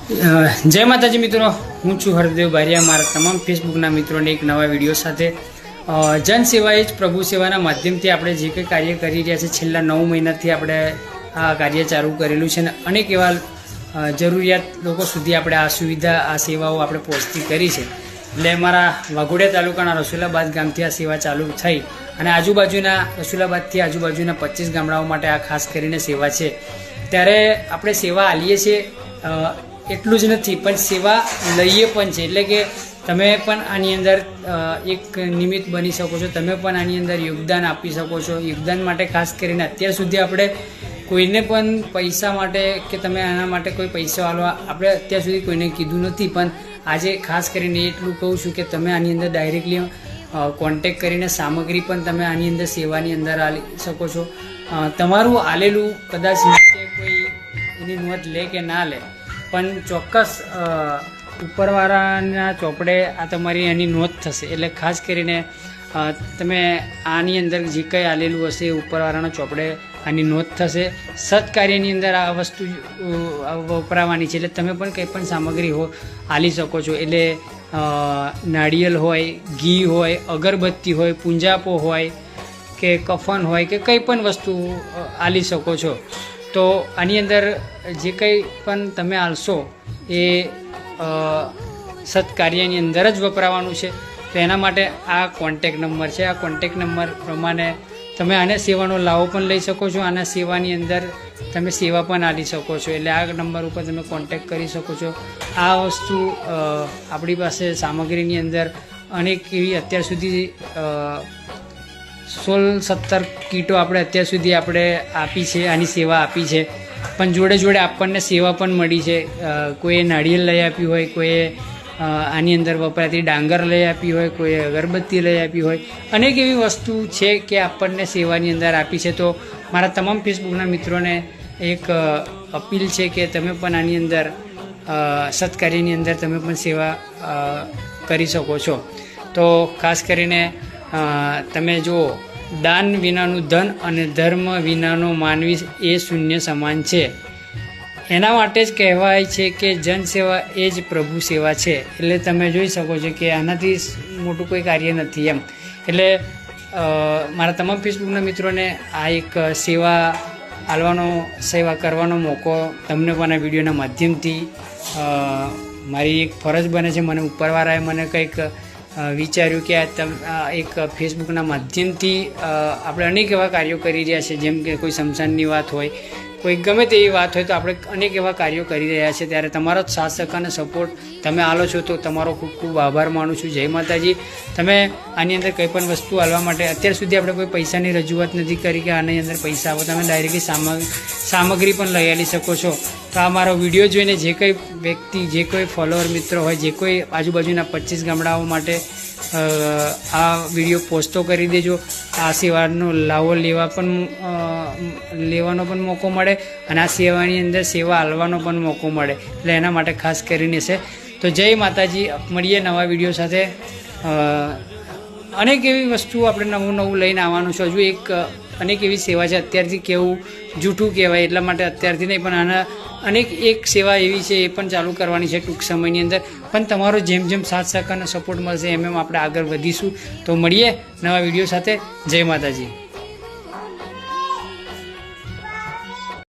जय माताजी मित्रों, हूँ छू हरदेव बारिया। मारा तमाम फेसबुकना मित्रों ने एक नवा विडियो साथे जन सेवा एज प्रभु सेवाना माध्यमथी આપણે જે કંઈ કાર્ય કરી રહ્યા છે છેલ્લા 9 મહિનાથી આપણે આ કાર્ય ચાલુ કરેલું છે અને અનેક એવા જરૂરિયાત લોકો સુધી આપણે આ સુવિધા આ સેવાઓ આપણે પહોંચતી કરી છે। એટલે અમારા વાઘોડિયા તાલુકાના રસુલાબાદ ગામથી આ સેવા ચાલુ થઈ અને આજુબાજુના રસુલાબાદથી આજુબાજુના 25 ગામડાઓ માટે આ ખાસ કરીને સેવા છે। ત્યારે આપણે સેવા આલીએ છીએ એટલું જ નથી પણ સેવા લઈએ પણ છે। એટલે કે તમે પણ આની અંદર એક નિમિત્ત બની શકો છો, તમે પણ આની અંદર યોગદાન આપી શકો છો। યોગદાન માટે ખાસ કરીને અત્યાર સુધી આપણે કોઈને પણ પૈસા માટે કે તમે આના માટે કોઈ પૈસા આલવા આપણે અત્યાર સુધી કોઈને કીધું નથી, પણ આજે ખાસ કરીને એટલું કહું છું કે તમે આની અંદર ડાયરેક્ટલી કોન્ટેક્ટ કરીને સામગ્રી પણ તમે આની અંદર સેવાની અંદર આલી શકો છો। તમારું આલેલું કદાચ નીચે કોઈ એની નોંધ લે કે ના લે પણ ચોક્કસ ઉપરવાળાના ચોપડે આ તમારી એની નોંધ થશે। એટલે ખાસ કરીને તમે આની અંદર જે કંઈ આલેલું હશે ઉપરવાળાના ચોપડે આની નોંધ થશે। સત્કાર્યની અંદર આ વસ્તુ વપરાવાની છે, એટલે તમે પણ કંઈ પણ સામગ્રી આલી શકો છો। એટલે નાળિયેર હોય, ઘી હોય, અગરબત્તી હોય, પૂંજાપો હોય કે કફન હોય કે કંઈ પણ વસ્તુ આલી શકો છો। તો આની અંદર જે કંઈ પણ તમે આલશો એ સત્કાર્યની અંદર જ વપરાવાનું છે। તો એના માટે આ કોન્ટેક નંબર છે। આ કોન્ટેક નંબર પ્રમાણે તમે આને સેવાનો લાવો પણ લઈ શકો છો, આના સેવાની અંદર તમે સેવા પણ આપી શકો છો। એટલે આ નંબર ઉપર તમે કોન્ટેક કરી શકો છો। આ વસ્તુ આપણી પાસે સામગ્રીની અંદર અનેક એવી અત્યાર સુધી 16-17 કીટો આપણે અત્યાર સુધી આપણે આપી છે, આની સેવા આપી છે। પણ જોડે જોડે આપણને સેવા પણ મળી છે। કોઈએ નાળિયેર લઈ આપ્યું હોય, કોઈએ આની અંદર વપરાતી ડાંગર લઈ આપી હોય, કોઈએ અગરબત્તી લઈ આપી હોય, અનેક એવી વસ્તુ છે કે આપણને સેવાની અંદર આપી છે। તો મારા તમામ ફેસબુકના મિત્રોને એક અપીલ છે કે તમે પણ આની અંદર સત્કાર્યની અંદર તમે પણ સેવા કરી શકો છો। તો ખાસ કરીને તમે જુઓ, દાન વિનાનું ધન અને ધર્મ વિનાનો માનવી એ શૂન્ય સમાન છે। એના માટે જ કહેવાય છે કે જન સેવા એ જ પ્રભુ સેવા છે। એટલે તમે જોઈ શકો છો કે આનાથી મોટું કોઈ કાર્ય નથી એમ। એટલે મારા તમામ ફેસબુકના મિત્રોને આ એક સેવા કરવાનો મોકો તમને પણ આ વિડીયોના માધ્યમથી મારી એક ફરજ બને છે। મને ઉપરવાળાએ મને કંઈક વિચાર્યું કે આ એક ફેસબુકના માધ્યમથી આપણે અનેક એવા કાર્યો કરી રહ્યા છીએ, જેમ કે કોઈ શમશાનની વાત હોય, કોઈ ગમે તેવી વાત હોય, તો આપણે અનેક એવા કાર્યો કરી રહ્યા છીએ। ત્યારે તમારો સાથ સહકાર અને સપોર્ટ તમે આલો છો તો તમારો ખૂબ ખૂબ આભાર માનું છું। જય માતાજી। તમે આની અંદર કંઈ પણ વસ્તુ આલવા માટે અત્યાર સુધી આપણે કોઈ પૈસાની રજૂઆત નથી કરી કે આની અંદર પૈસા આવો, તમે ડાયરેક્ટલી સામગ્રી પણ લઈ આલી શકો છો। તો આ મારો વિડીયો જોઈને જે કંઈ વ્યક્તિ, જે કોઈ ફોલોઅર મિત્રો હોય, જે કોઈ આજુબાજુના 25 ગામડાઓ માટે આ વિડીયો પોસ્ટો કરી દેજો। આ સેવાનો લાવો લેવાનો પણ મોકો મળે અને આ સેવાની અંદર સેવા આલવાનો પણ મોકો મળે। એટલે એના માટે ખાસ કરીને છે। તો જય માતાજી, મળીએ નવા વિડીયો સાથે। અનેક એવી વસ્તુ આપણે નવું લઈને આવવાનું છે। હજુ અનેક એવી સેવા છે, અત્યારથી કેવું જૂઠું કહેવાય એટલા માટે અત્યારથી નહીં, પણ આના અનેક એક સેવા એવી છે એ પણ ચાલુ કરવાની છે ટૂંક સમયની અંદર। પણ તમારો જેમ જેમ સાથ સહકાર અને સપોર્ટ મળશે એમ આપણે આગળ વધીશું। તો મળીએ નવા વિડીયો સાથે। જય માતાજી।